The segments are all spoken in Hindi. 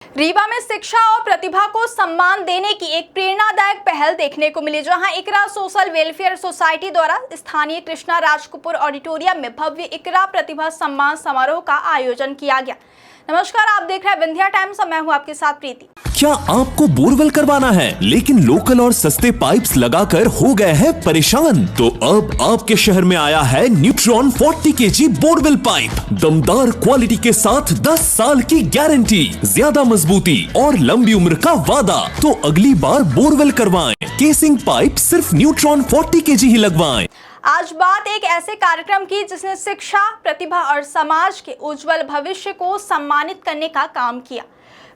रीवा में शिक्षा और प्रतिभा को सम्मान देने की एक प्रेरणादायक पहल देखने को मिली, जहां इकरा सोशल वेलफेयर सोसाइटी द्वारा स्थानीय कृष्णा राजकपूर ऑडिटोरियम में भव्य इकरा प्रतिभा सम्मान समारोह का आयोजन किया गया। नमस्कार, आप देख रहे हैं विंध्या टाइम्स और मैं हूं आपके साथ प्रीति। क्या आपको बोरवेल करवाना है लेकिन लोकल और सस्ते पाइप्स लगाकर हो गए हैं परेशान? तो अब आपके शहर में आया है न्यूट्रॉन 40 kg बोरवेल पाइप। दमदार क्वालिटी के साथ 10 साल की गारंटी, ज्यादा मजबूती और लंबी उम्र का वादा। तो अगली बार बोरवेल करवाएं, केसिंग पाइप सिर्फ न्यूट्रॉन 40 kg ही लगवाएं। आज बात एक ऐसे कार्यक्रम की जिसने शिक्षा, प्रतिभा और समाज के उज्जवल भविष्य को सम्मानित करने का काम किया।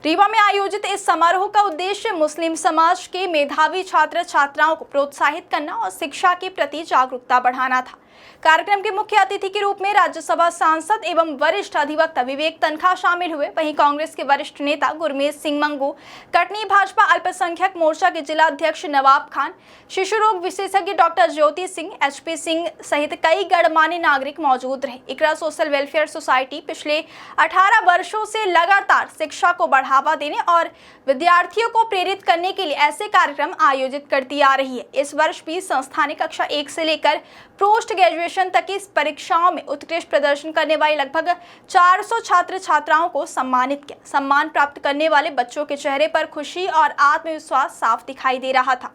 रीवा में आयोजित इस समारोह का उद्देश्य मुस्लिम समाज के मेधावी छात्र छात्राओं को प्रोत्साहित करना और शिक्षा के प्रति जागरूकता बढ़ाना था। कार्यक्रम के मुख्य अतिथि के रूप में राज्यसभा सांसद एवं वरिष्ठ अधिवक्ता विवेक तनखा शामिल हुए। वहीं कांग्रेस के वरिष्ठ नेता गुरमीत सिंह मंगू, कटनी भाजपा अल्पसंख्यक मोर्चा के जिला अध्यक्ष नवाब खान, शिशु रोग विशेषज्ञ डॉक्टर ज्योति सिंह, HP सिंह सहित कई गणमान्य नागरिक मौजूद रहे। इकरा सोशल वेलफेयर सोसाइटी पिछले 18 वर्षों से लगातार शिक्षा को बढ़ावा देने और विद्यार्थियों को प्रेरित करने के लिए ऐसे कार्यक्रम आयोजित करती आ रही है। इस वर्ष भी संस्था ने कक्षा 1 से लेकर पोस्ट ग्रेजुएशन तक की परीक्षाओं में उत्कृष्ट प्रदर्शन करने वाले लगभग 400 छात्र छात्राओं को सम्मानित किया। सम्मान प्राप्त करने वाले बच्चों के चेहरे पर खुशी और आत्मविश्वास साफ दिखाई दे रहा था।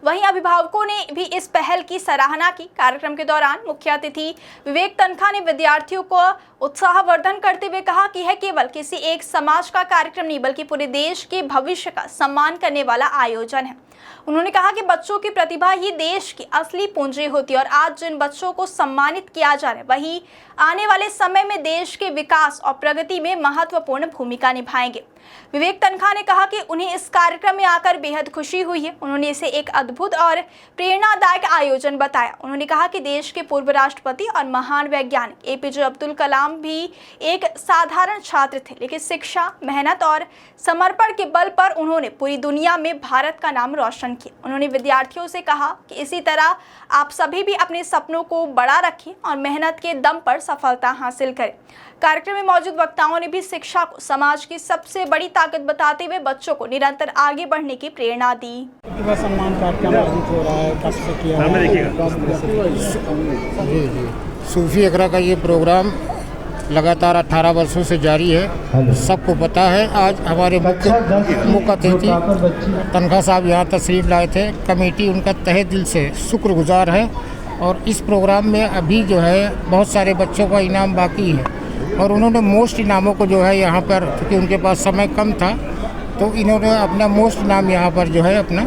वहीं अभिभावकों ने भी इस पहल की सराहना की। कार्यक्रम के दौरान मुख्य अतिथि विवेक तनखा ने विद्यार्थियों को उत्साहवर्धन करते हुए कहा कि यह केवल किसी एक समाज का कार्यक्रम नहीं बल्कि पूरे देश के भविष्य का सम्मान करने वाला आयोजन है। उन्होंने कहा कि बच्चों की प्रतिभा ही देश की असली पूंजी होती है और आज जिन बच्चों को सम्मानित किया जा रहा है वही आने वाले समय में देश के विकास और प्रगति में महत्वपूर्ण भूमिका निभाएंगे। विवेक तनखा ने कहा कि उन्हें इस कार्यक्रम में आकर बेहद खुशी हुई है। उन्होंने इसे एक अद्भुत और प्रेरणादायक आयोजन बताया। उन्होंने कहा कि देश के पूर्व राष्ट्रपति और महान वैज्ञानिक APJ अब्दुल कलाम भी एक साधारण छात्र थे, लेकिन शिक्षा, मेहनत और समर्पण के बल पर उन्होंने पूरी दुनिया में भारत का नाम रोशन किया। उन्होंने विद्यार्थियों से कहा कि इसी तरह आप सभी भी अपने सपनों को बड़ा रखें और मेहनत के दम पर सफलता हासिल करें। कार्यक्रम में मौजूद वक्ताओं ने भी शिक्षा को समाज की सबसे बड़ी ताकत बताते हुए बच्चों को निरंतर आगे बढ़ने की प्रेरणा दी। सम्मान कार्यक्रम आयोजित हो रहा है, कब से किया जी। सूफी इकरा का ये प्रोग्राम लगातार 18 वर्षों से जारी है। सबको पता है। आज हमारे मुख्य अतिथि तनखा साहब यहाँ तशरीफ लाए थे। कमेटी उनका तहे दिल से शुक्रगुजार है और इस प्रोग्राम में अभी जो है बहुत सारे बच्चों का इनाम बाकी है और उन्होंने मोस्ट इनामों को जो है यहाँ पर, क्योंकि उनके पास समय कम था, तो इन्होंने अपना मोस्ट इनाम यहाँ पर जो है अपना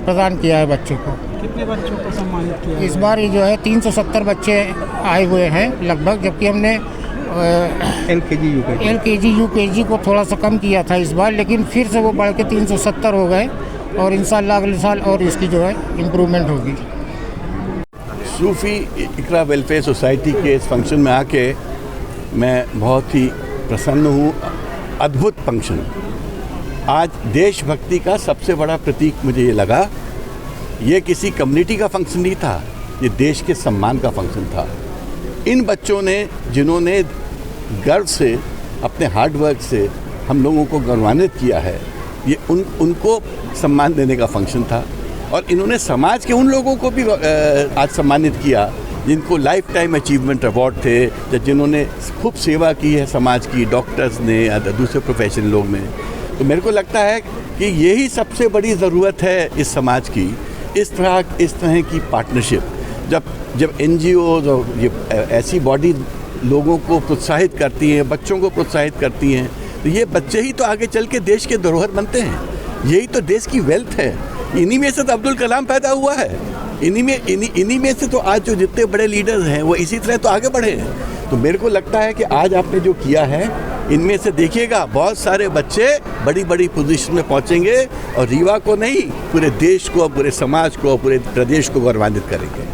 प्रदान किया है बच्चों को। कितने बच्चों को सम्मानित किया? इस बार ये जो है 370 बच्चे आए हुए हैं लगभग, जबकि हमने LKG UKG को थोड़ा सा कम किया था इस बार, लेकिन फिर से वो बढ़ के 370 हो गए और इंशाल्लाह अगले साल और इसकी जो है इम्प्रूवमेंट होगी। सूफी इकरा वेलफेयर सोसाइटी के इस फंक्शन में आके मैं बहुत ही प्रसन्न हूँ। अद्भुत फंक्शन। आज देशभक्ति का सबसे बड़ा प्रतीक मुझे ये लगा। ये किसी कम्युनिटी का फंक्शन नहीं था, ये देश के सम्मान का फंक्शन था। इन बच्चों ने, जिन्होंने गर्व से, अपने हार्ड वर्क से हम लोगों को गौरवान्वित किया है, ये उनको सम्मान देने का फंक्शन था। और इन्होंने समाज के उन लोगों को भी आज सम्मानित किया जिनको लाइफ टाइम अचीवमेंट अवार्ड थे, या जिन्होंने खूब सेवा की है समाज की, डॉक्टर्स ने या दूसरे प्रोफेशन लोग ने। तो मेरे को लगता है कि यही सबसे बड़ी ज़रूरत है इस समाज की, इस तरह की पार्टनरशिप। जब NGOs और ये ऐसी बॉडी लोगों को प्रोत्साहित करती हैं, बच्चों को प्रोत्साहित करती हैं, तो ये बच्चे ही तो आगे चल के देश के धरोहर बनते हैं। यही तो देश की वेल्थ है। इन्हीं में से तो अब्दुल कलाम पैदा हुआ है। इन्हीं में से तो आज जो जितने बड़े लीडर्स हैं वो इसी तरह तो आगे बढ़े हैं। तो मेरे को लगता है कि आज आपने जो किया है, इनमें से देखिएगा बहुत सारे बच्चे बड़ी बड़ी पोजीशन में पहुंचेंगे और रीवा को नहीं, पूरे देश को, पूरे समाज को, पूरे प्रदेश को गौरवान्वित करेंगे।